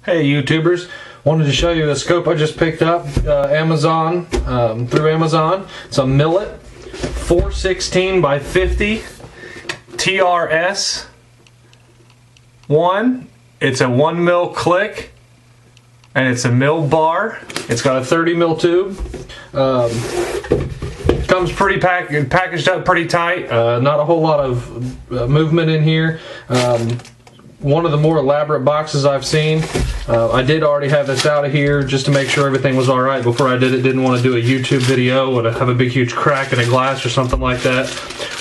Hey YouTubers, wanted to show you a scope I just picked up through Amazon. It's a Millet 416 by 50 TRS 1. It's a 1 mil click and it's a mil bar. It's got a 30 mil tube. Comes pretty packaged up pretty tight. Not a whole lot of movement in here. One of the more elaborate boxes I've seen. I did already have this out of here just to make sure everything was alright before I did it. Didn't want to do a YouTube video and have a big huge crack in a glass or something like that.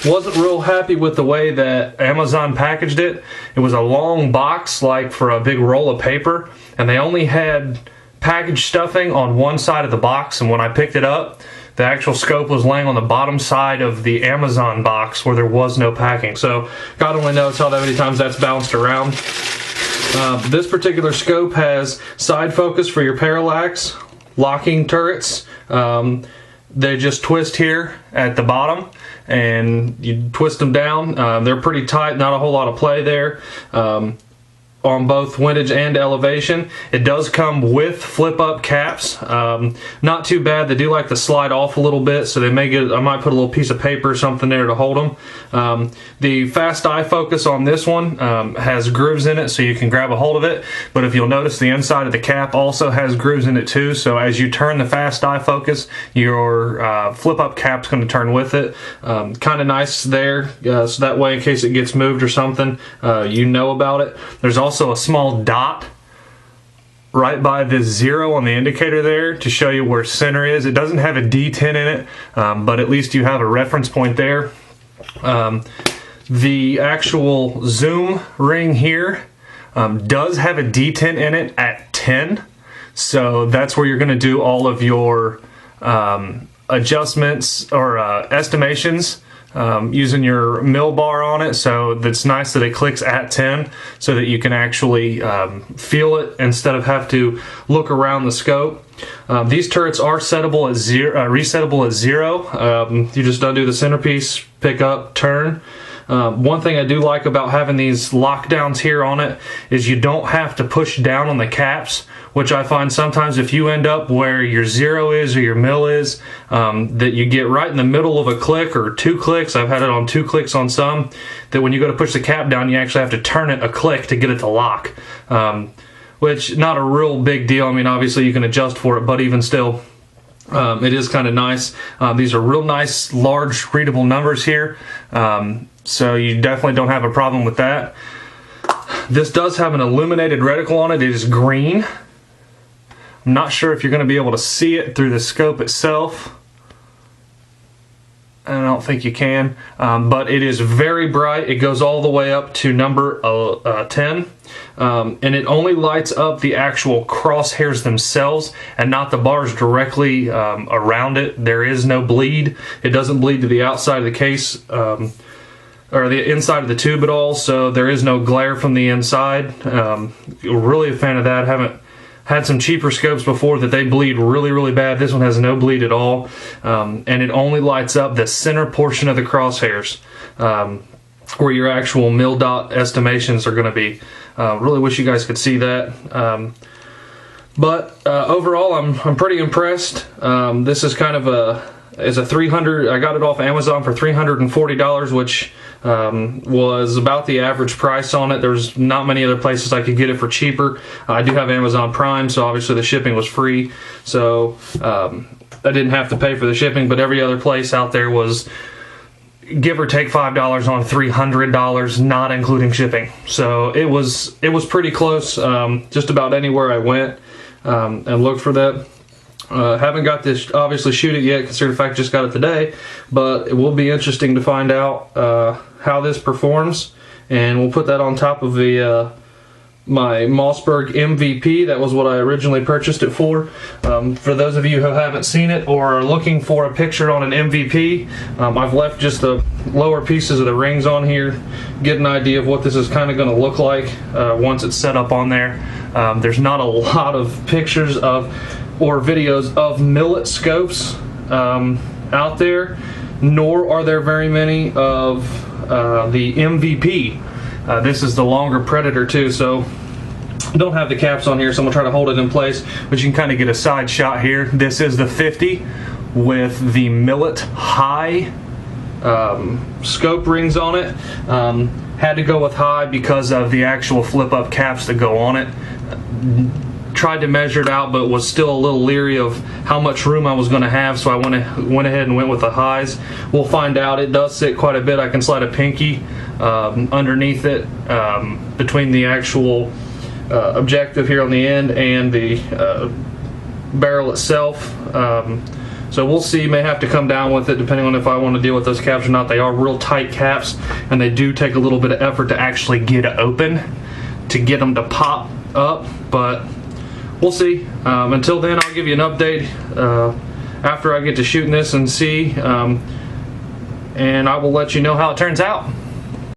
Wasn't real happy with the way that Amazon packaged it. It was a long box, like for a big roll of paper, and they only had package stuffing on one side of the box, and when I picked it up, the actual scope was laying on the bottom side of the Amazon box where there was no packing. So God only knows how many times that's bounced around. This particular scope has side focus for your parallax, locking turrets. They just twist here at the bottom and you twist them down. They're pretty tight, not a whole lot of play there. On both windage and elevation. It does come with flip-up caps. Not too bad. They do like to slide off a little bit, so they may get. I might put a little piece of paper or something there to hold them. The fast eye focus on this one has grooves in it, so you can grab a hold of it. But if you'll notice, the inside of the cap also has grooves in it too. So as you turn the fast eye focus, your flip-up cap's going to turn with it. Kind of nice there, so that way, in case it gets moved or something, you know about it. There's also a small dot right by the 0 on the indicator there to show you where center is. It doesn't have a D10 in it, but at least you have a reference point there. The actual zoom ring here does have a D10 in it at 10, so that's where you're going to do all of your adjustments or estimations using your mil bar on it. So that's nice that it clicks at 10 so that you can actually feel it instead of have to look around the scope. These turrets are settable at resettable at 0. You just undo the centerpiece, pick up, turn. One thing I do like about having these lockdowns here on it is you don't have to push down on the caps, which I find sometimes if you end up where your 0 is or your mil is, that you get right in the middle of a click or 2 clicks. I've had it on 2 clicks on some, that when you go to push the cap down, you actually have to turn it a click to get it to lock, which not a real big deal. I mean, obviously you can adjust for it, but even still, it is kind of nice. These are real nice, large, readable numbers here. So you definitely don't have a problem with that. This does have an illuminated reticle on it. It is green. I'm not sure if you're going to be able to see it through the scope itself. I don't think you can, but it is very bright. It goes all the way up to number 10, and it only lights up the actual crosshairs themselves and not the bars directly around it. There is no bleed. It doesn't bleed to the outside of the case or the inside of the tube at all, so there is no glare from the inside. Really a fan of that. Haven't had some cheaper scopes before that they bleed really, really bad. This one has no bleed at all, and it only lights up the center portion of the crosshairs where your actual mil dot estimations are going to be. Really wish you guys could see that. But overall, I'm pretty impressed. This is kind of a 300. I got it off Amazon for $340, which was about the average price on it. There's not many other places I could get it for cheaper. I do have Amazon Prime, so obviously the shipping was free, so I didn't have to pay for the shipping, but every other place out there was give or take $5 on $300, not including shipping. So it was pretty close. Just about anywhere I went and looked for that. Haven't got this, obviously, shoot it yet, considering the fact I just got it today, but it will be interesting to find out how this performs, and we'll put that on top of the my Mossberg MVP. That was what I originally purchased it for. For those of you who haven't seen it or are looking for a picture on an MVP, I've left just the lower pieces of the rings on here, get an idea of what this is kind of going to look like once it's set up on there. There's not a lot of pictures of or videos of Millet scopes out there, nor are there very many of the MVP. This is the longer Predator too, so Don't have the caps on here, so I'm gonna try to hold it in place, but you can kind of get a side shot here. This is the 50 with the Millet high scope rings on it. Had to go with high because of the actual flip up caps that go on it. Tried to measure it out, but was still a little leery of how much room I was going to have, so I went ahead and went with the highs. We'll find out. It does sit quite a bit. I can slide a pinky underneath it, between the actual objective here on the end and the barrel itself. So we'll see. May have to come down with it depending on if I want to deal with those caps or not. They are real tight caps, and they do take a little bit of effort to actually get it open, to get them to pop up, but we'll see. Until then, I'll give you an update after I get to shooting this and see, and I will let you know how it turns out.